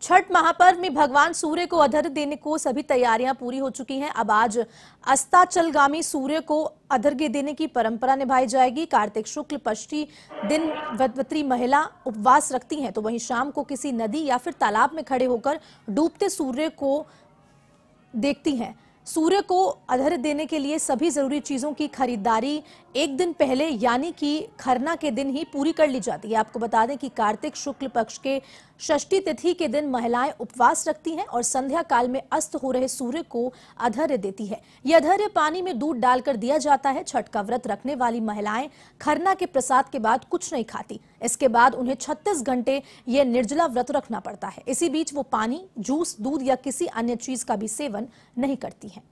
छठ महापर्व में भगवान सूर्य को अर्घ्य देने को सभी तैयारियां पूरी हो चुकी हैं। अब आज अस्ताचलगामी सूर्य को अर्घ्य देने की परंपरा निभाई जाएगी। कार्तिक शुक्ल पष्ठी दिन व्रतवती महिला उपवास रखती हैं, तो वहीं शाम को किसी नदी या फिर तालाब में खड़े होकर डूबते सूर्य को देखती हैं। सूर्य को अर्घ्य देने के लिए सभी जरूरी चीजों की खरीदारी एक दिन पहले यानी कि खरना के दिन ही पूरी कर ली जाती है। आपको बता दें कि कार्तिक शुक्ल पक्ष के षष्ठी तिथि के दिन महिलाएं उपवास रखती हैं और संध्या काल में अस्त हो रहे सूर्य को अर्घ्य देती है। यह अर्घ्य पानी में दूध डालकर दिया जाता है। छठ का व्रत रखने वाली महिलाएं खरना के प्रसाद के बाद कुछ नहीं खाती। इसके बाद उन्हें 36 घंटे ये निर्जला व्रत रखना पड़ता है। इसी बीच वो पानी, जूस, दूध या किसी अन्य चीज का भी सेवन नहीं करती हैं।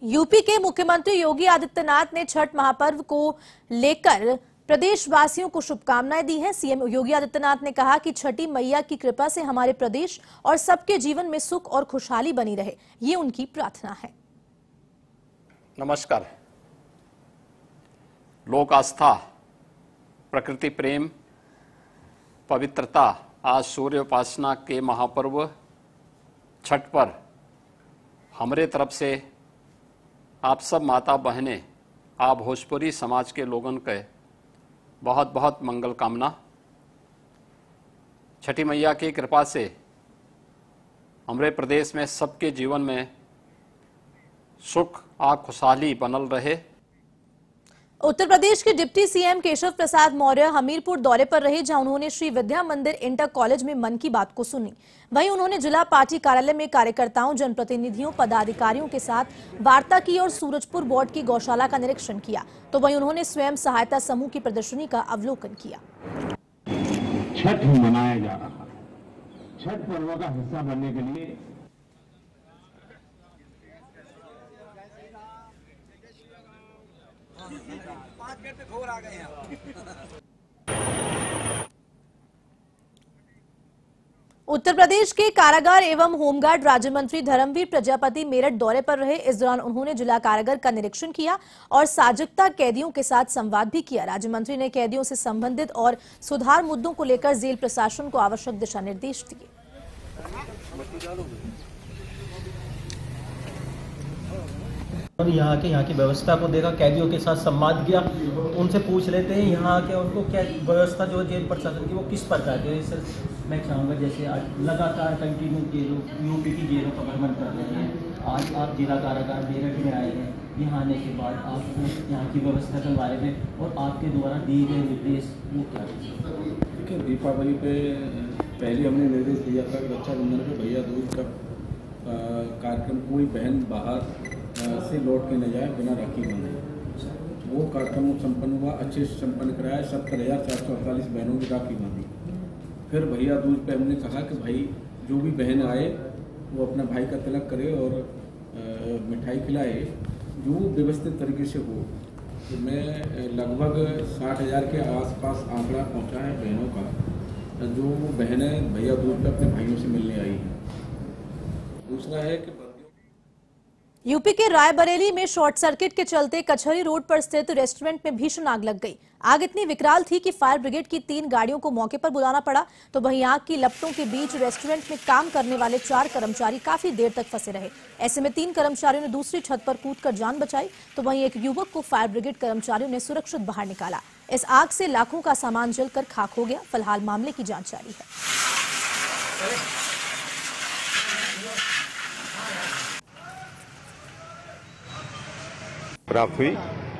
यूपी के मुख्यमंत्री योगी आदित्यनाथ ने छठ महापर्व को लेकर प्रदेशवासियों को शुभकामनाएं दी हैं। सीएम योगी आदित्यनाथ ने कहा कि छठी मैया की कृपा से हमारे प्रदेश और सबके जीवन में सुख और खुशहाली बनी रहे, ये उनकी प्रार्थना है। नमस्कार। लोक आस्था, प्रकृति प्रेम, पवित्रता, आज सूर्य उपासना के महापर्व छठ पर हमारे तरफ से आप सब माता बहनें, आप भोजपुरी समाज के लोगन के बहुत बहुत मंगल कामना। छठी मैया की कृपा से हमारे प्रदेश में सबके जीवन में सुख और खुशहाली बनल रहे। उत्तर प्रदेश के डिप्टी सीएम केशव प्रसाद मौर्य हमीरपुर दौरे पर रहे, जहां उन्होंने श्री विद्या मंदिर इंटर कॉलेज में मन की बात को सुनी। वहीं उन्होंने जिला पार्टी कार्यालय में कार्यकर्ताओं, जनप्रतिनिधियों, पदाधिकारियों के साथ वार्ता की और सूरजपुर वार्ड की गौशाला का निरीक्षण किया। तो वहीं उन्होंने स्वयं सहायता समूह की प्रदर्शनी का अवलोकन किया। छठ मनाया जा रहा है। छठ पर्व का हिस्सा बनने के लिए उत्तर प्रदेश के कारागार एवं होमगार्ड राज्य मंत्री धर्मवीर प्रजापति मेरठ दौरे पर रहे। इस दौरान उन्होंने जिला कारागार का निरीक्षण किया और साजकता कैदियों के साथ संवाद भी किया। राज्य मंत्री ने कैदियों से संबंधित और सुधार मुद्दों को लेकर जेल प्रशासन को आवश्यक दिशा निर्देश दिए। और यहाँ की व्यवस्था को देखा, कैदियों के साथ संवाद किया, उनसे पूछ लेते हैं यहाँ के उनको क्या व्यवस्था जो जेल प्रशासन की वो किस प्रकार की है। सर मैं चाहूँगा जैसे आज लगातार कंटिन्यू जेलों यूपी की जेलों का भ्रमण कर रहे हैं, आज आप जिला कारागार मेरठ में आए हैं, यहाँ आने के बाद आपको यहाँ की व्यवस्था के बारे में और आपके द्वारा दिए गए निर्देश वो क्या है? देखिए, दीपावली पे पहले हमने निर्देश दिया था कि रक्षाबंधन पे भैया दूज का कार्यक्रम कोई बहन बाहर से लौट के न जाए बिना राखी बांधे। वो कार्यक्रम संपन्न हुआ, अच्छे से संपन्न कराया। 70,448 बहनों की राखी बांधी। फिर भैया दूज पे हमने कहा कि भाई जो भी बहन आए वो अपना भाई का तिलक करे और मिठाई खिलाए, जो व्यवस्थित तरीके से हो। तो मैं लगभग 60,000 के आसपास आंकड़ा पहुंचा है बहनों का, जो बहनें भैया दूज पे अपने भाइयों से मिलने आई हैं। दूसरा है कि यूपी के रायबरेली में शॉर्ट सर्किट के चलते कचहरी रोड पर स्थित रेस्टोरेंट में भीषण आग लग गई। आग इतनी विकराल थी कि फायर ब्रिगेड की 3 गाड़ियों को मौके पर बुलाना पड़ा। तो वहीं आग की लपटों के बीच रेस्टोरेंट में काम करने वाले 4 कर्मचारी काफी देर तक फंसे रहे। ऐसे में 3 कर्मचारियों ने दूसरी छत पर कूदकर जान बचाई। तो वहीं एक युवक को फायर ब्रिगेड कर्मचारियों ने सुरक्षित बाहर निकाला। इस आग से लाखों का सामान जलकर खाक हो गया। फिलहाल मामले की जांच जारी है। प्राप्त हुई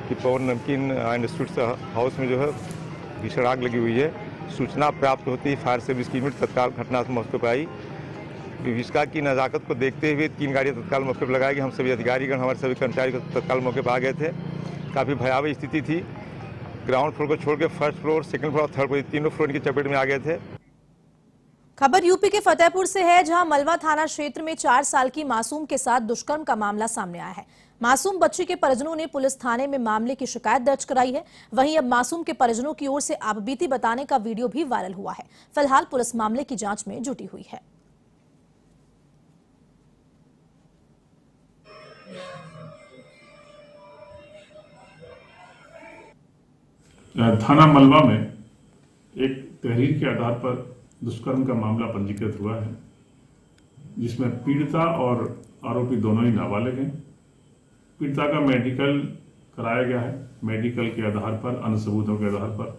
कि पवन नमकीन एंड स्वीट्स हाउस में जो है भीषण आग लगी हुई है। सूचना प्राप्त होती ही फायर सर्विस की यूनिट तत्काल घटना मौके पर आई। विभिषिका की नज़ाकत को देखते हुए 3 गाड़ियाँ तत्काल मौके पर लगाई गई। हम सभी अधिकारीगण, हमारे सभी कर्मचारी को तत्काल मौके पर आ गए थे। काफ़ी भयावह स्थिति थी। ग्राउंड फ्लोर को छोड़ के first floor, second floor, third floor, तीनों फ्लोर की चपेट में आ गए थे। खबर यूपी के फतेहपुर से है, जहां मलवा थाना क्षेत्र में 4 साल की मासूम के साथ दुष्कर्म का मामला सामने आया है। मासूम बच्ची के परिजनों ने पुलिस थाने में मामले की शिकायत दर्ज कराई है। वहीं अब मासूम के परिजनों की ओर से आपबीती बताने का वीडियो भी वायरल हुआ है। फिलहाल पुलिस मामले की जांच में जुटी हुई है। थाना मलबा में एक तहरीर के आधार पर दुष्कर्म का मामला पंजीकृत हुआ है, जिसमें पीड़िता और आरोपी दोनों ही नाबालिग हैं। पीड़िता का मेडिकल कराया गया है। मेडिकल के आधार पर, अन्य सबूतों के आधार पर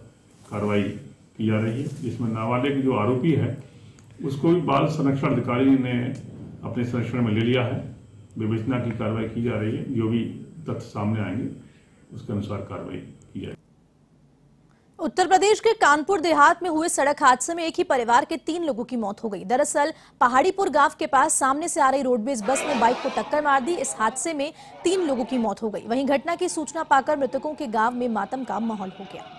कार्रवाई की जा रही है, जिसमें नाबालिग जो आरोपी है उसको भी बाल संरक्षण अधिकारी ने अपने संरक्षण में ले लिया है। विवेचना की कार्रवाई की जा रही है। जो भी तथ्य सामने आएंगे उसके अनुसार कार्रवाई की जाएगी। उत्तर प्रदेश के कानपुर देहात में हुए सड़क हादसे में एक ही परिवार के 3 लोगों की मौत हो गई। दरअसल पहाड़ीपुर गांव के पास सामने से आ रही रोडवेज बस ने बाइक को टक्कर मार दी। इस हादसे में 3 लोगों की मौत हो गई। वहीं घटना की सूचना पाकर मृतकों के गांव में मातम का माहौल हो गया।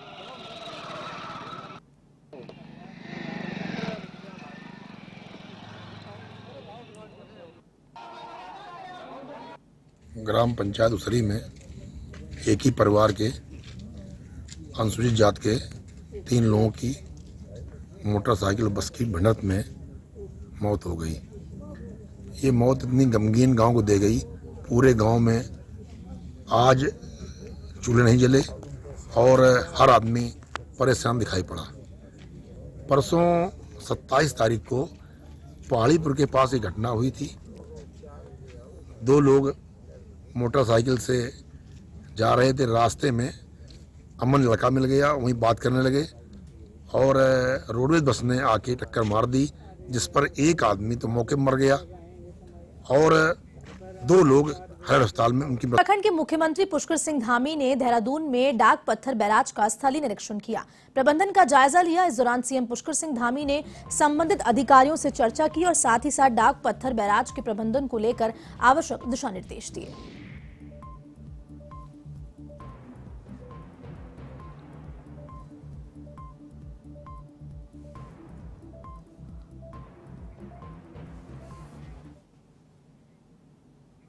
ग्राम पंचायत उसरी में एक ही परिवार के अनुसूचित जात के 3 लोगों की मोटरसाइकिल बस की भिड़ंत में मौत हो गई। ये मौत इतनी गमगीन गांव को दे गई। पूरे गांव में आज चूल्हे नहीं जले और हर आदमी परेशान दिखाई पड़ा। परसों 27 तारीख को पहाड़ीपुर के पास एक घटना हुई थी। 2 लोग मोटरसाइकिल से जा रहे थे। रास्ते में अमन लड़का मिल गया, वहीं बात करने लगे और रोडवेज बस ने आके टक्कर मार दी, जिस पर एक आदमी तो मौके पर मर गया और 2 लोग हर अस्पताल में उनकी। उत्तराखंड के मुख्यमंत्री पुष्कर सिंह धामी ने देहरादून में डाक पत्थर बैराज का स्थलीय निरीक्षण किया, प्रबंधन का जायजा लिया। इस दौरान सीएम पुष्कर सिंह धामी ने संबंधित अधिकारियों से चर्चा की और साथ ही साथ डाक पत्थर बैराज के प्रबंधन को लेकर आवश्यक दिशा निर्देश दिए।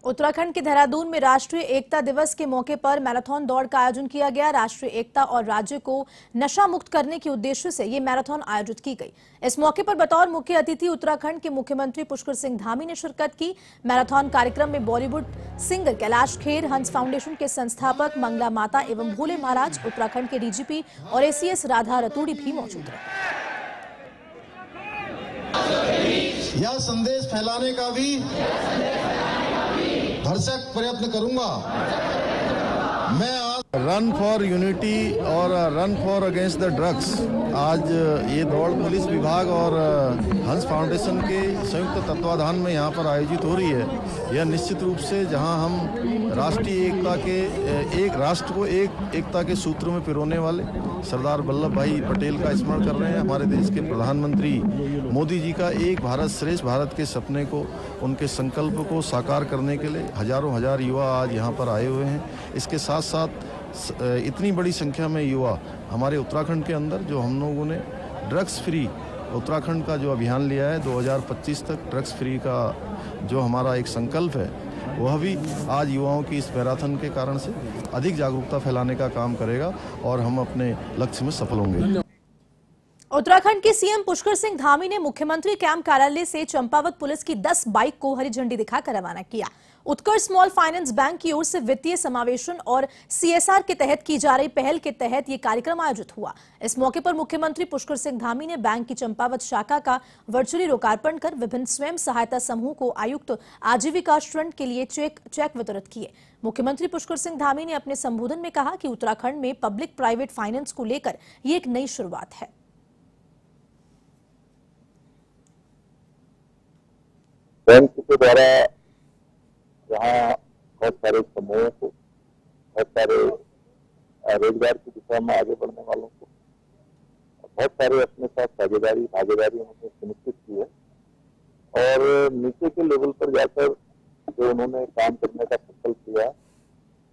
उत्तराखंड के देहरादून में राष्ट्रीय एकता दिवस के मौके पर मैराथन दौड़ का आयोजन किया गया। राष्ट्रीय एकता और राज्य को नशा मुक्त करने के उद्देश्य से ये मैराथन आयोजित की गई। इस मौके पर बतौर मुख्य अतिथि उत्तराखंड के मुख्यमंत्री पुष्कर सिंह धामी ने शिरकत की। मैराथन कार्यक्रम में बॉलीवुड सिंगर कैलाश खेर, हंस फाउंडेशन के संस्थापक मंगला माता एवं भोले महाराज, उत्तराखंड के डीजीपी और एसीएस राधा रतूड़ी भी मौजूद रहे। यह संदेश फैलाने का भी भरसक प्रयत्न करूंगा। मैं आज रन फॉर यूनिटी और run for against the drugs, आज ये दौड़ पुलिस विभाग और हंस फाउंडेशन के संयुक्त तत्वाधान में यहाँ पर आयोजित हो रही है। यह निश्चित रूप से जहाँ हम राष्ट्रीय एकता के एक राष्ट्र को एकता के सूत्र में पिरोने वाले सरदार वल्लभ भाई पटेल का स्मरण कर रहे हैं। हमारे देश के प्रधानमंत्री मोदी जी का एक भारत श्रेष्ठ भारत के सपने को, उनके संकल्प को साकार करने के लिए हजारों हजार युवा आज यहाँ पर आए हुए हैं। इसके साथ साथ इतनी बड़ी संख्या में युवा हमारे उत्तराखंड के अंदर, जो हम लोगों ने ड्रग्स फ्री उत्तराखंड का जो अभियान लिया है 2025 तक ड्रग्स फ्री का जो हमारा एक संकल्प है, वह भी आज युवाओं की इस मैराथन के कारण से अधिक जागरूकता फैलाने का काम करेगा और हम अपने लक्ष्य में सफल होंगे। उत्तराखंड के सीएम पुष्कर सिंह धामी ने मुख्यमंत्री कैंप कार्यालय से चंपावत पुलिस की 10 बाइक को हरी झंडी दिखाकर रवाना किया। उत्कर्ष स्मॉल फाइनेंस बैंक की ओर से वित्तीय समावेशन और सीएसआर के तहत की जा रही पहल के तहत ये कार्यक्रम आयोजित हुआ। इस मौके पर मुख्यमंत्री पुष्कर सिंह धामी ने बैंक की चंपावत शाखा का वर्चुअली लोकार्पण कर विभिन्न स्वयं सहायता समूह को आयुक्त आजीविका ऋण के लिए चेक वितरित किए। मुख्यमंत्री पुष्कर सिंह धामी ने अपने संबोधन में कहा कि उत्तराखंड में पब्लिक प्राइवेट फाइनेंस को लेकर ये एक नई शुरुआत है। बैंक के द्वारा यहाँ बहुत सारे समूहों को, बहुत सारे रोजगार की दिशा में आगे बढ़ने वालों को बहुत सारे अपने साथ भागीदारी उन्होंने सुनिश्चित की है और नीचे के लेवल पर जाकर जो उन्होंने काम करने का संकल्प किया,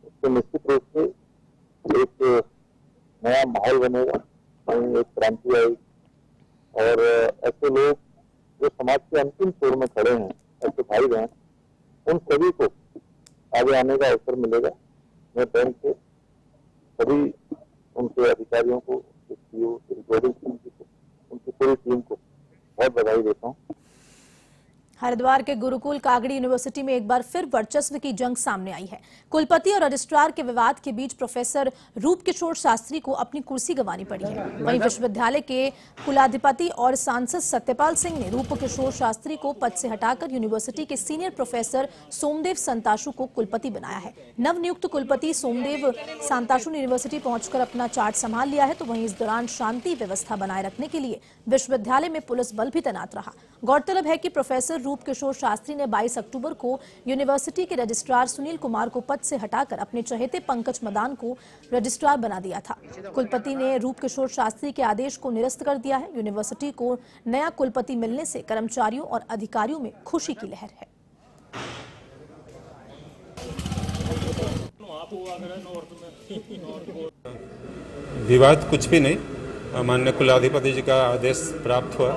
उससे निश्चित रूप से एक नया माहौल बनेगा, एक क्रांति आएगी और ऐसे लोग जो समाज के अंतिम छोर में खड़े हैं, ऐसे भाई बहन, उन सभी को आगे आने का अवसर मिलेगा। मैं बैंक के सभी उनके अधिकारियों को, उनकी पूरी टीम को बहुत बधाई देता हूँ। हरिद्वार के गुरुकुल कागड़ी यूनिवर्सिटी में एक बार फिर वर्चस्व की जंग सामने आई है। कुलपति और रजिस्ट्रार के विवाद के बीच प्रोफेसर रूपकिशोर शास्त्री को अपनी कुर्सी गंवानी पड़ी है। वहीं विश्वविद्यालय के कुलाधिपति और सांसद सत्यपाल सिंह ने रूपकिशोर शास्त्री को पद से हटाकर यूनिवर्सिटी के सीनियर प्रोफेसर सोमदेव संताशु को कुलपति बनाया है। नवनियुक्त कुलपति सोमदेव संताशु ने यूनिवर्सिटी पहुंचकर अपना चार्ज संभाल लिया है, तो वहीं इस दौरान शांति व्यवस्था बनाए रखने के लिए विश्वविद्यालय में पुलिस बल भी तैनात रहा। गौरतलब है कि प्रोफेसर रूपकिशोर शास्त्री ने 22 अक्टूबर को यूनिवर्सिटी के रजिस्ट्रार सुनील कुमार को पद से हटाकर अपने चहेते पंकज मदान को रजिस्ट्रार बना दिया था। कुलपति ने रूपकिशोर शास्त्री के आदेश को निरस्त कर दिया है। यूनिवर्सिटी को नया कुलपति मिलने से कर्मचारियों और अधिकारियों में खुशी की लहर है। विवाद कुछ भी नहीं, माननीय कुलाधिपति जी का आदेश प्राप्त हुआ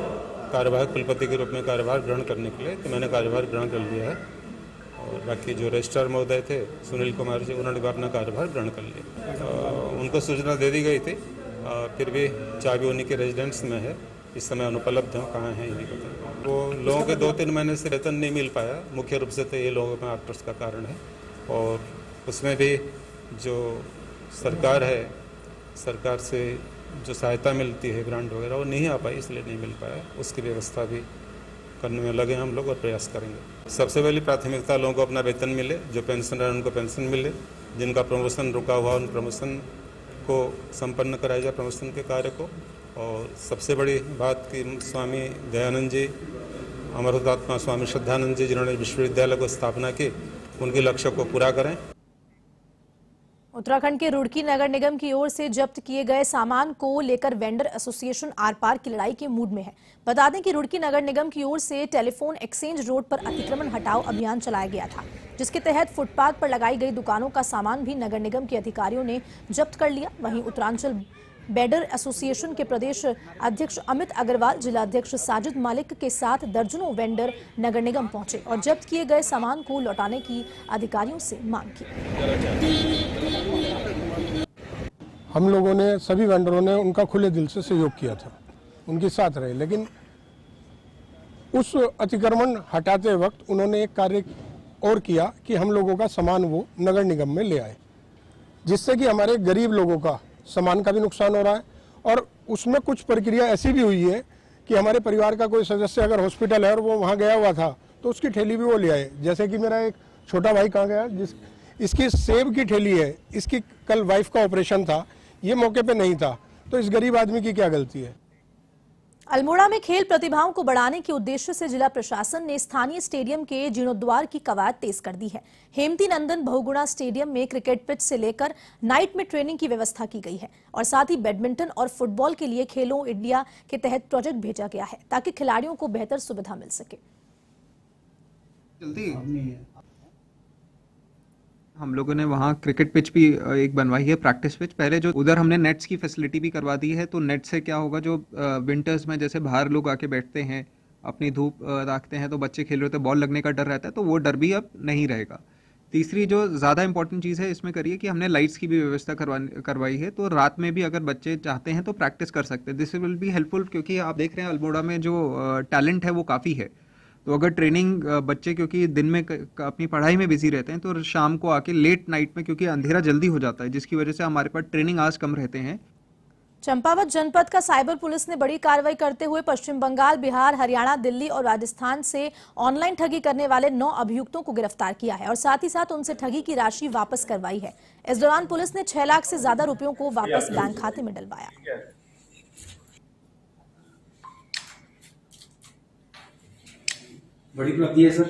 कार्यवाहक कुलपति के रूप में कार्यभार ग्रहण करने के लिए, तो मैंने कार्यभार ग्रहण कर लिया है। और बाकी जो रजिस्ट्रार महोदय थे सुनील कुमार जी, उन्होंने अपना कार्यभार ग्रहण कर लिया। उनको सूचना दे दी गई थी, फिर भी चाबी उन्हीं के रेजिडेंस में है, इस समय अनुपलब्ध है, कहाँ है ये नहीं पता। वो लोगों के 2-3 महीने से वेतन नहीं मिल पाया, मुख्य रूप से तो ये लोगों में आक्रोश का कारण है। और उसमें भी जो सरकार है, सरकार से जो सहायता मिलती है ग्रांट वगैरह, वो नहीं आ पाई, इसलिए नहीं मिल पाया। उसकी व्यवस्था भी करने में लगे हम लोग और प्रयास करेंगे। सबसे पहली प्राथमिकता लोगों को अपना वेतन मिले, जो पेंशन है उनको पेंशन मिले, जिनका प्रमोशन रुका हुआ उन प्रमोशन को संपन्न कराया जाए, प्रमोशन के कार्य को। और सबसे बड़ी बात कि स्वामी दयानंद जी, अमर हुतात्मा स्वामी श्रद्धानंद जी, जिन्होंने विश्वविद्यालय को स्थापना की, उनके लक्ष्य को पूरा करें। उत्तराखंड के रुड़की नगर निगम की ओर से जब्त किए गए सामान को लेकर वेंडर एसोसिएशन आर पार की लड़ाई के मूड में है। बता दें कि रुड़की नगर निगम की ओर से टेलीफोन एक्सचेंज रोड पर अतिक्रमण हटाओ अभियान चलाया गया था, जिसके तहत फुटपाथ पर लगाई गई दुकानों का सामान भी नगर निगम के अधिकारियों ने जब्त कर लिया। वहीं उत्तरांचल बेडर एसोसिएशन के प्रदेश अध्यक्ष अमित अग्रवाल, जिला अध्यक्ष साजिद मालिक के साथ दर्जनों वेंडर नगर निगम पहुंचे और जब्त किए गए सामान को लौटाने की अधिकारियों से मांग की। हम लोगों ने, सभी वेंडरों ने उनका खुले दिल से सहयोग किया था, उनके साथ रहे, लेकिन उस अतिक्रमण हटाते वक्त उन्होंने एक कार्य और किया कि हम लोगों का सामान वो नगर निगम में ले आए, जिससे कि हमारे गरीब लोगों का सामान का भी नुकसान हो रहा है। और उसमें कुछ प्रक्रिया ऐसी भी हुई है कि हमारे परिवार का कोई सदस्य अगर हॉस्पिटल है और वो वहाँ गया हुआ था, तो उसकी ठेली भी वो ले आए। जैसे कि मेरा एक छोटा भाई कहाँ गया, इसकी सेब की ठेली है, इसकी कल वाइफ का ऑपरेशन था, ये मौके पे नहीं था, तो इस गरीब आदमी की क्या गलती है। अल्मोड़ा में खेल प्रतिभाओं को बढ़ाने के उद्देश्य से जिला प्रशासन ने स्थानीय स्टेडियम के जीर्णोद्वार की कवायद तेज कर दी है। हेमती नंदन बहुगुणा स्टेडियम में क्रिकेट पिच से लेकर नाइट में ट्रेनिंग की व्यवस्था की गई है और साथ ही बैडमिंटन और फुटबॉल के लिए खेलो इंडिया के तहत प्रोजेक्ट भेजा गया है, ताकि खिलाड़ियों को बेहतर सुविधा मिल सके। हम लोगों ने वहाँ क्रिकेट पिच भी एक बनवाई है, प्रैक्टिस पिच। पहले जो उधर हमने नेट्स की फैसिलिटी भी करवा दी है, तो नेट से क्या होगा, जो विंटर्स में जैसे बाहर लोग आके बैठते हैं, अपनी धूप रखते हैं, तो बच्चे खेल रहे होते हैं, बॉल लगने का डर रहता है, तो वो डर भी अब नहीं रहेगा। तीसरी जो ज़्यादा इंपॉर्टेंट चीज़ है इसमें करिए कि हमने लाइट्स की भी व्यवस्था करवाई है, तो रात में भी अगर बच्चे चाहते हैं तो प्रैक्टिस कर सकते हैं। दिस विल बी हेल्पफुल, क्योंकि आप देख रहे हैं अल्मोड़ा में जो टैलेंट है वो काफ़ी है। तो अगर ट्रेनिंग बच्चे, क्योंकि दिन में अपनी पढ़ाई में बिजी रहते हैं, तो शाम को आके लेट नाइट में, क्योंकि अंधेरा जल्दी हो जाता है, जिसकी वजह से हमारे पास ट्रेनिंग आज कम रहते हैं। चंपावत जनपद का साइबर पुलिस ने बड़ी कार्रवाई करते हुए पश्चिम बंगाल, बिहार, हरियाणा, दिल्ली और राजस्थान से ऑनलाइन ठगी करने वाले 9 अभियुक्तों को गिरफ्तार किया है और साथ ही साथ उनसे ठगी की राशि वापस करवाई है। इस दौरान पुलिस ने 6 लाख से ज्यादा रुपयों को वापस बैंक खाते में डलवाया। बड़ी उपलब्धि है सर।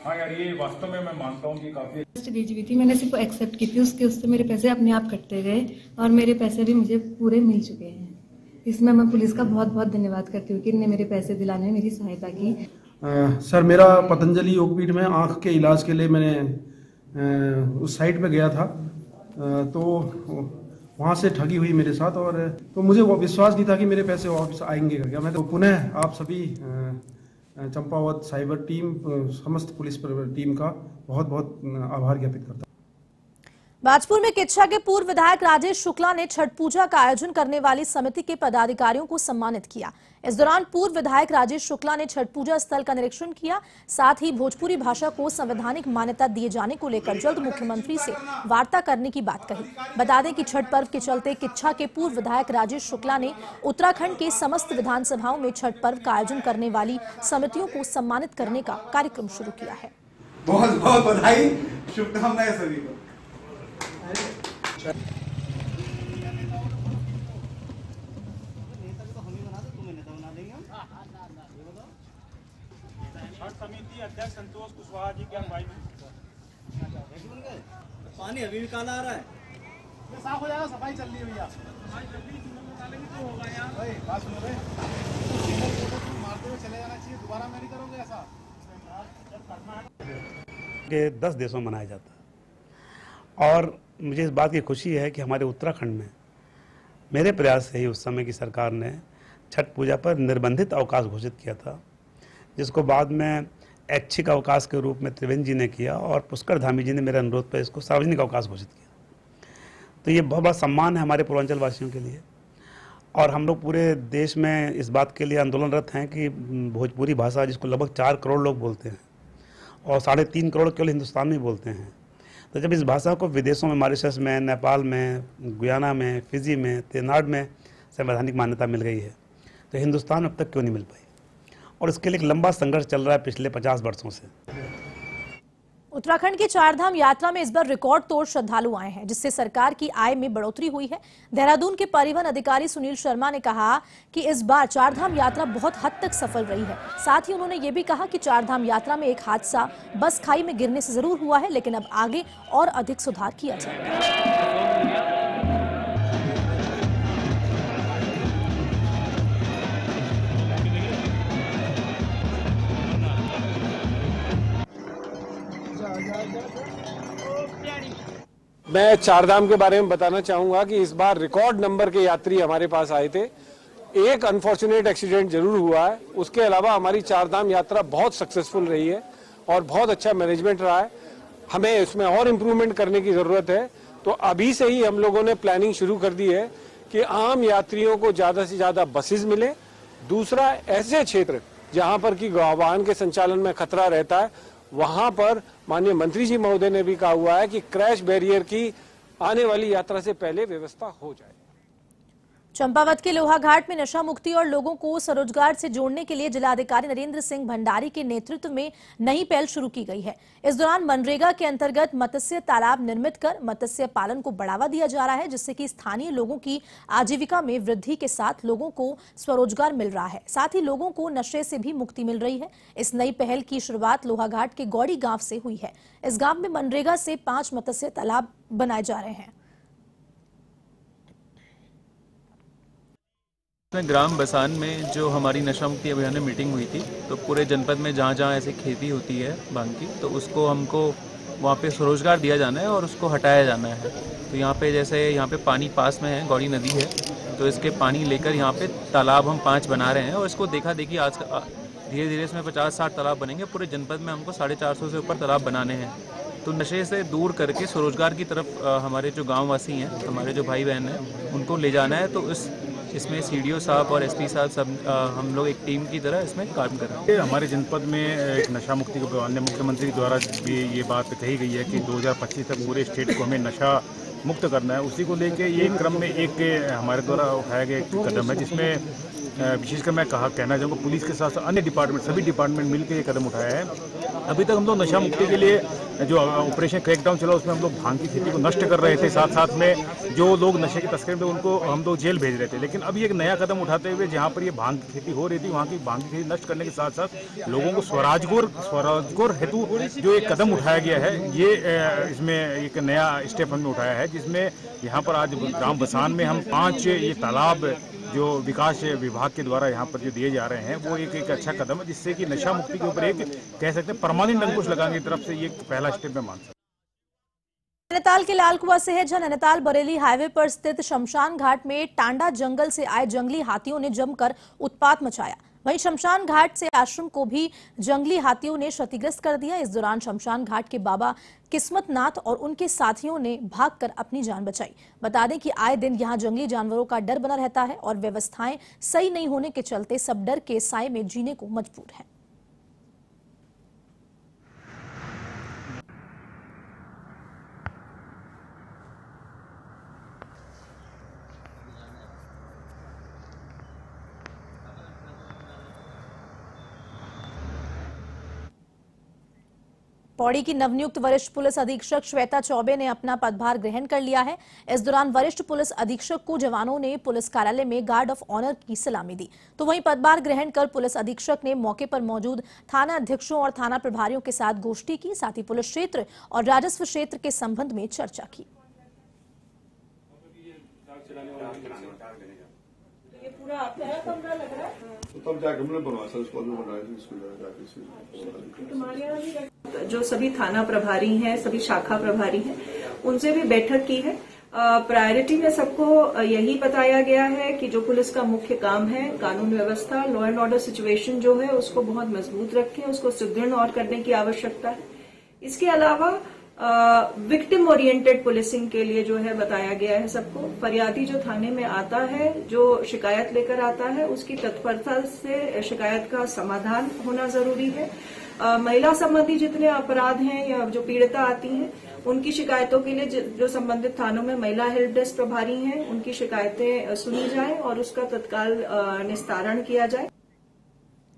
हाँ यार, ये वास्तव में मैं मानता हूँ कि काफी भेजी हुई थी, मैंने सिर्फ एक्सेप्ट की थी, उससे मेरे पैसे अपने आप कटते गए और मेरे पैसे भी मुझे पूरे मिल चुके हैं। इसमें मैं पुलिस का बहुत बहुत धन्यवाद करती हूँ कि इन्होंने मेरे पैसे दिलाने में मेरी सहायता की। सर, मेरा पतंजलि योगपीठ में आँख के इलाज के लिए मैंने उस साइट पे गया था, तो वहाँ से ठगी हुई मेरे साथ, और तो मुझे वो विश्वास नहीं था कि मेरे पैसे वापस आएंगे क्या। मैं तो पुनः आप सभी चंपावत साइबर टीम, समस्त पुलिस टीम का बहुत बहुत आभार ज्ञापित करता हूं। भाजपुर में किच्छा के पूर्व विधायक राजेश शुक्ला ने छठ पूजा का आयोजन करने वाली समिति के पदाधिकारियों को सम्मानित किया। इस दौरान पूर्व विधायक राजेश शुक्ला ने छठ पूजा स्थल का निरीक्षण किया। साथ ही भोजपुरी भाषा को संवैधानिक मान्यता दिए जाने को लेकर जल्द मुख्यमंत्री से वार्ता करने की बात कही। बता दें कि छठ पर्व के चलते किच्छा के पूर्व विधायक राजेश शुक्ला ने उत्तराखंड के समस्त विधानसभाओं में छठ पर्व का आयोजन करने वाली समितियों को सम्मानित करने का कार्यक्रम शुरू किया है। बहुत बहुत बधाई, शुभकामनाएं सभी को। समिति अध्यक्ष संतोष कुशवाहा जी के अगुवाई में पानी अभी भी काला आ रहा है, साफ हो जाएगा, सफाई चल रही है भैया। बात सुनो रे, मारते हुए चले जाना चाहिए, दोबारा मैं नहीं करोगे ऐसा। के 10 देशों में मनाया जाता है और मुझे इस बात की खुशी है कि हमारे उत्तराखंड में मेरे प्रयास से ही उस समय की सरकार ने छठ पूजा पर निर्बंधित अवकाश घोषित किया था, जिसको बाद में ऐच्छिक अवकाश के रूप में त्रिवेंद्र जी ने किया और पुष्कर धामी जी ने मेरे अनुरोध पर इसको सार्वजनिक अवकाश घोषित किया। तो ये बहुत बड़ा सम्मान है हमारे पूर्वांचल वासियों के लिए और हम लोग पूरे देश में इस बात के लिए आंदोलनरत हैं कि भोजपुरी भाषा, जिसको लगभग 4 करोड़ लोग बोलते हैं और 3.5 करोड़ केवल हिंदुस्तान में बोलते हैं, तो जब इस भाषा को विदेशों में, मॉरिशस में, नेपाल में, गुयाना में, फिजी में, तमिलनाडु में संवैधानिक मान्यता मिल गई है, तो हिंदुस्तान में अब तक क्यों नहीं मिल पाई? और इसके लिए एक लंबा संघर्ष चल रहा है पिछले 50 वर्षों से। उत्तराखंड की चारधाम यात्रा में इस बार रिकॉर्ड तोड़ श्रद्धालु आए हैं, जिससे सरकार की आय में बढ़ोतरी हुई है। देहरादून के परिवहन अधिकारी सुनील शर्मा ने कहा कि इस बार चारधाम यात्रा बहुत हद तक सफल रही है। साथ ही उन्होंने ये भी कहा कि चारधाम यात्रा में एक हादसा बस खाई में गिरने से जरूर हुआ है, लेकिन अब आगे और अधिक सुधार किया जाएगा। मैं चारधाम के बारे में बताना चाहूंगा कि इस बार रिकॉर्ड नंबर के यात्री हमारे पास आए थे। एक अनफॉर्चुनेट एक्सीडेंट जरूर हुआ है, उसके अलावा हमारी चारधाम यात्रा बहुत सक्सेसफुल रही है और बहुत अच्छा मैनेजमेंट रहा है। हमें इसमें और इम्प्रूवमेंट करने की जरूरत है, तो अभी से ही हम लोगों ने प्लानिंग शुरू कर दी है कि आम यात्रियों को ज्यादा से ज्यादा बसेस मिले। दूसरा, ऐसे क्षेत्र जहां पर कि वाहन के संचालन में खतरा रहता है, वहां पर माननीय मंत्री जी महोदय ने भी कहा हुआ है कि क्रैश बैरियर की आने वाली यात्रा से पहले व्यवस्था हो जाए। चंपावत के लोहाघाट में नशा मुक्ति और लोगों को स्वरोजगार से जोड़ने के लिए जिलाधिकारी नरेंद्र सिंह भंडारी के नेतृत्व में नई पहल शुरू की गई है। इस दौरान मनरेगा के अंतर्गत मत्स्य तालाब निर्मित कर मत्स्य पालन को बढ़ावा दिया जा रहा है, जिससे कि स्थानीय लोगों की आजीविका में वृद्धि के साथ लोगों को स्वरोजगार मिल रहा है। साथ ही लोगों को नशे से भी मुक्ति मिल रही है। इस नई पहल की शुरुआत लोहाघाट के गौड़ी गांव से हुई है। इस गांव में मनरेगा से 5 मत्स्य तालाब बनाए जा रहे हैं। ग्राम बसान में जो हमारी नशा मुक्ति अभियान में मीटिंग हुई थी, तो पूरे जनपद में जहाँ जहाँ ऐसे खेती होती है भांग की, तो उसको हमको वहाँ पे स्वरोजगार दिया जाना है और उसको हटाया जाना है। तो यहाँ पे जैसे यहाँ पे पानी पास में है, गौड़ी नदी है, तो इसके पानी लेकर यहाँ पे तालाब हम 5 बना रहे हैं और इसको देखा देखी आज धीरे धीरे इसमें 50-60 तालाब बनेंगे। पूरे जनपद में हमको 450 से ऊपर तालाब बनाने हैं। तो नशे से दूर करके स्वरोजगार की तरफ हमारे जो गाँववासी हैं, हमारे जो भाई बहन हैं, उनको ले जाना है। तो इसमें सीडीओ साहब और एसपी साहब सब हम लोग एक टीम की तरह इसमें काम कर रहे हैं। हमारे जनपद में एक नशा मुक्ति को माननीय मुख्यमंत्री द्वारा भी ये बात कही गई है कि 2025 तक पूरे स्टेट को हमें नशा मुक्त करना है। उसी को लेके ये क्रम में एक हमारे द्वारा उठाया गया एक कदम है, जिसमें विशेषकर मैं कहना चाहूँगा पुलिस के साथ साथ अन्य डिपार्टमेंट, सभी डिपार्टमेंट मिलकर ये कदम उठाया है। अभी तक हम लोग नशा मुक्ति के लिए जो ऑपरेशन क्रैकडाउन चला, उसमें हम लोग भांग की खेती को नष्ट कर रहे थे, साथ साथ में जो लोग नशे की तस्करी में उनको हम लोग जेल भेज रहे थे। लेकिन अभी एक नया कदम उठाते हुए जहाँ पर ये भांग की खेती हो रही थी, वहाँ की भांग की खेती नष्ट करने के साथ साथ लोगों को स्वरोजगार हेतु जो एक कदम उठाया गया है, ये इसमें एक नया स्टेप हमने उठाया है, जिसमें यहाँ पर आज ग्राम बसान में हम 5 ये तालाब जो विकास विभाग के द्वारा यहाँ पर जो दिए जा रहे हैं, वो एक अच्छा कदम है, जिससे कि नशा मुक्ति के ऊपर एक कह सकते हैं परमानेंट अंकुश लगाने की तरफ से ये पहला स्टेप में मान सकते हैं। नैनीताल के लालकुआं से है, जहां नैनीताल बरेली हाईवे पर स्थित शमशान घाट में टांडा जंगल से आए जंगली हाथियों ने जमकर उत्पात मचाया। वहीं शमशान घाट से आश्रम को भी जंगली हाथियों ने क्षतिग्रस्त कर दिया। इस दौरान शमशान घाट के बाबा किस्मत नाथ और उनके साथियों ने भागकर अपनी जान बचाई। बता दें कि आए दिन यहां जंगली जानवरों का डर बना रहता है और व्यवस्थाएं सही नहीं होने के चलते सब डर के साए में जीने को मजबूर हैं। पौड़ी की नवनियुक्त वरिष्ठ पुलिस अधीक्षक श्वेता चौबे ने अपना पदभार ग्रहण कर लिया है। इस दौरान वरिष्ठ पुलिस अधीक्षक को जवानों ने पुलिस कार्यालय में गार्ड ऑफ ऑनर की सलामी दी। तो वहीं पदभार ग्रहण कर पुलिस अधीक्षक ने मौके पर मौजूद थाना अध्यक्षों और थाना प्रभारियों के साथ गोष्ठी की, साथ ही पुलिस क्षेत्र और राजस्व क्षेत्र के संबंध में चर्चा की। जो सभी थाना प्रभारी हैं, सभी शाखा प्रभारी हैं, उनसे भी बैठक की है। प्रायोरिटी में सबको यही बताया गया है कि जो पुलिस का मुख्य काम है, कानून व्यवस्था, लॉ एंड ऑर्डर सिचुएशन जो है उसको बहुत मजबूत रखें, उसको सुदृढ़ और करने की आवश्यकता है। इसके अलावा विक्टिम ओरिएंटेड पुलिसिंग के लिए जो है बताया गया है सबको। फरियादी जो थाने में आता है, जो शिकायत लेकर आता है, उसकी तत्परता से शिकायत का समाधान होना जरूरी है। महिला संबंधी जितने अपराध हैं या जो पीड़िता आती हैं, उनकी शिकायतों के लिए जो संबंधित थानों में महिला हेल्प डेस्क प्रभारी हैं, उनकी शिकायतें सुनी जाएं और उसका तत्काल निस्तारण किया जाए।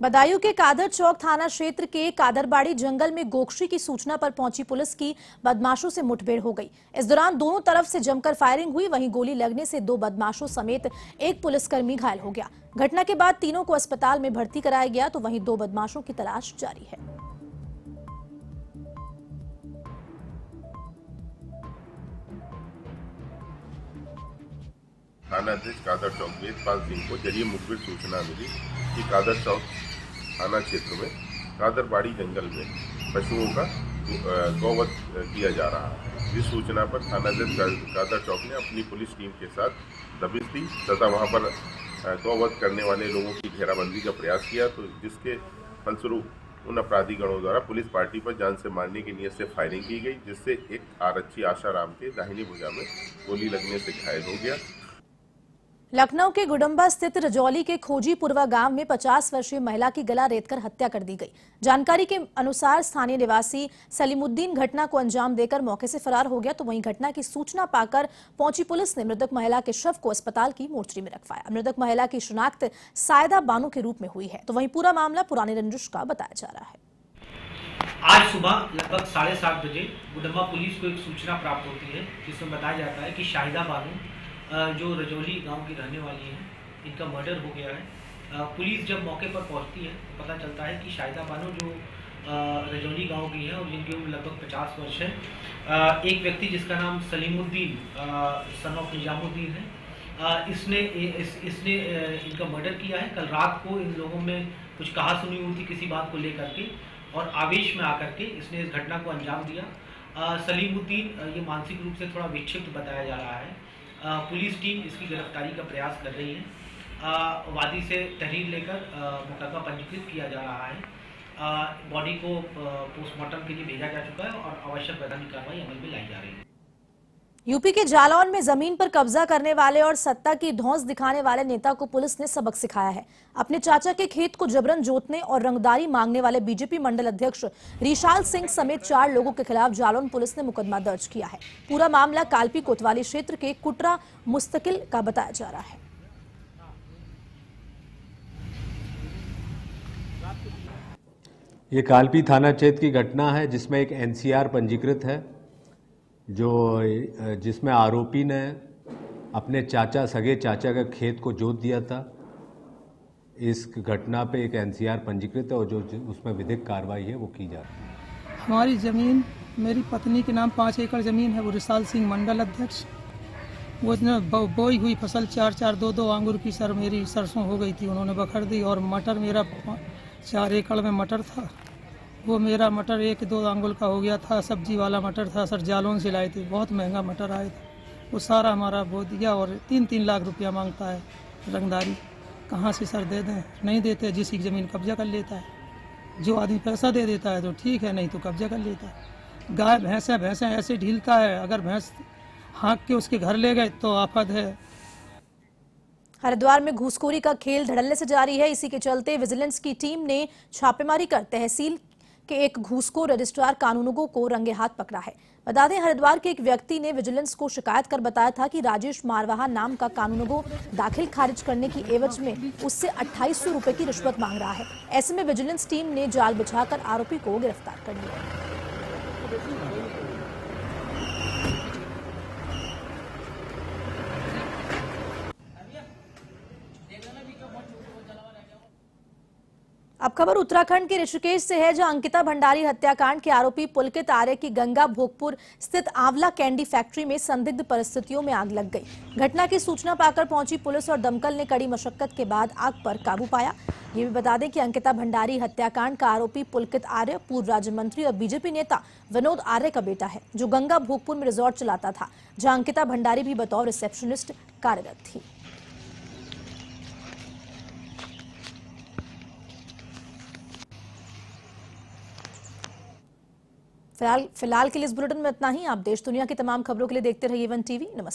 बदायूं के कादर चौक थाना क्षेत्र के कादरबाड़ी जंगल में गोकशी की सूचना पर पहुंची पुलिस की बदमाशों से मुठभेड़ हो गई। इस दौरान दोनों तरफ से जमकर फायरिंग हुई। वहीं गोली लगने से 2 बदमाशों समेत एक पुलिसकर्मी घायल हो गया। घटना के बाद तीनों को अस्पताल में भर्ती कराया गया, तो वहीं 2 बदमाशों की तलाश जारी है। थाना अध्यक्ष कादर चौक वेदपाल सिंह को जरिए मुखबिर सूचना मिली कि कादर चौक थाना क्षेत्र में कादरबाड़ी जंगल में पशुओं का गौवध किया जा रहा है। इस सूचना पर थाना अध्यक्ष कादर चौक ने अपनी पुलिस टीम के साथ दबिश दी तथा वहां पर गौवध करने वाले लोगों की घेराबंदी का प्रयास किया, तो जिसके फलस्वरूप उन अपराधीगणों द्वारा पुलिस पार्टी पर जान से मारने की नीयत से फायरिंग की गई, जिससे एक आरक्षी आशाराम के दाहिनी भुजा में गोली लगने से घायल हो गया। लखनऊ के गुडम्बा स्थित रजौली के खोजीपुरवा गांव में 50 वर्षीय महिला की गला रेतकर हत्या कर दी गई। जानकारी के अनुसार स्थानीय निवासी सलीमुद्दीन घटना को अंजाम देकर मौके से फरार हो गया, तो वहीं घटना की सूचना पाकर पहुंची पुलिस ने मृतक महिला के शव को अस्पताल की मोर्चरी में रखवाया। मृतक महिला की शिनाख्त सायदा बानो के रूप में हुई है, तो वहीं पूरा मामला पुरानी रंजिश का बताया जा रहा है। आज सुबह लगभग 7:30 बजे गुडम्बा पुलिस को एक सूचना प्राप्त होती है, जिसमें बताया जाता है कि शाहिदा बानो जो रजौली गांव की रहने वाली हैं, इनका मर्डर हो गया है। पुलिस जब मौके पर पहुंचती है तो पता चलता है कि शाहिदा बानो जो रजौली गांव की है और जिनकी उम्र लगभग 50 वर्ष है, एक व्यक्ति जिसका नाम सलीमुद्दीन सन ऑफ निजामुद्दीन है, इसने इनका मर्डर किया है। कल रात को इन लोगों में कुछ कहा सुनी हुई थी किसी बात को लेकर के, और आवेश में आकर के इसने इस घटना को अंजाम दिया। सलीमुद्दीन ये मानसिक रूप से थोड़ा विक्षिप्त बताया जा रहा है। पुलिस टीम इसकी गिरफ्तारी का प्रयास कर रही है। वादी से तहरीर लेकर मुकदमा पंजीकृत किया जा रहा है। बॉडी को पोस्टमार्टम के लिए भेजा जा चुका है और आवश्यक वैधानिक कार्रवाई अमल में लाई जा रही है। यूपी के जालौन में जमीन पर कब्जा करने वाले और सत्ता की धौंस दिखाने वाले नेता को पुलिस ने सबक सिखाया है। अपने चाचा के खेत को जबरन जोतने और रंगदारी मांगने वाले बीजेपी मंडल अध्यक्ष रिशाल सिंह समेत 4 लोगों के खिलाफ जालौन पुलिस ने मुकदमा दर्ज किया है। पूरा मामला कालपी कोतवाली क्षेत्र के कुटरा मुस्तकिल का बताया जा रहा है। ये कालपी थाना क्षेत्र की घटना है, जिसमें एक एनसीआर पंजीकृत है, जिसमें आरोपी ने अपने सगे चाचा का खेत को जोत दिया था। इस घटना पे एक एनसीआर पंजीकृत है और जो उसमें विधिक कार्रवाई है वो की जा रही है। हमारी ज़मीन मेरी पत्नी के नाम 5 एकड़ ज़मीन है। वो रिसाल सिंह मंडल अध्यक्ष, वो इसने बोई हुई फसल 4-4, 2-2 आंगूर की मेरी सरसों हो गई थी, उन्होंने बखर दी। और मटर मेरा 4 एकड़ में मटर था, वो मेरा मटर 1-2 आंगुल का हो गया था। सब्जी वाला मटर था सर, जालौन से लाए थे, बहुत महंगा मटर आया था। वो सारा हमारा बो दिया और 3-3 लाख रुपया मांगता है रंगदारी। कहाँ से सर दे दें, नहीं देते, जिसकी ज़मीन कब्जा कर लेता है। जो आदमी पैसा दे देता है तो ठीक है, नहीं तो कब्जा कर लेता है। गाय भैंसें ऐसे ढीलता है, अगर भैंस हाँक के उसके घर ले गए तो आफत है। हरिद्वार में घूसखोरी का खेल धड़ल्ले से जारी है। इसी के चलते विजिलेंस की टीम ने छापेमारी कर तहसील के एक घूसखोर रजिस्ट्रार कानूनगो को रंगे हाथ पकड़ा है। बता दें, हरिद्वार के एक व्यक्ति ने विजिलेंस को शिकायत कर बताया था कि राजेश मारवाहा नाम का कानूनगो दाखिल खारिज करने की एवज में उससे 2800 रुपए की रिश्वत मांग रहा है। ऐसे में विजिलेंस टीम ने जाल बिछाकर आरोपी को गिरफ्तार कर लिया। अब खबर उत्तराखंड के ऋषिकेश से है, जहां अंकिता भंडारी हत्याकांड के आरोपी पुलकित आर्य की गंगा भोगपुर स्थित आंवला कैंडी फैक्ट्री में संदिग्ध परिस्थितियों में आग लग गई। घटना की सूचना पाकर पहुंची पुलिस और दमकल ने कड़ी मशक्कत के बाद आग पर काबू पाया। ये भी बता दें कि अंकिता भंडारी हत्याकांड का आरोपी पुलकित आर्य पूर्व राज्य मंत्री और बीजेपी नेता विनोद आर्य का बेटा है, जो गंगा भोगपुर में रिजॉर्ट चलाता था, जहाँ अंकिता भंडारी भी बतौर रिसेप्शनिस्ट कार्यरत थी। फिलहाल के लिए इस बुलेटिन में इतना ही। आप देश दुनिया की तमाम खबरों के लिए देखते रहिए वन टीवी। नमस्कार।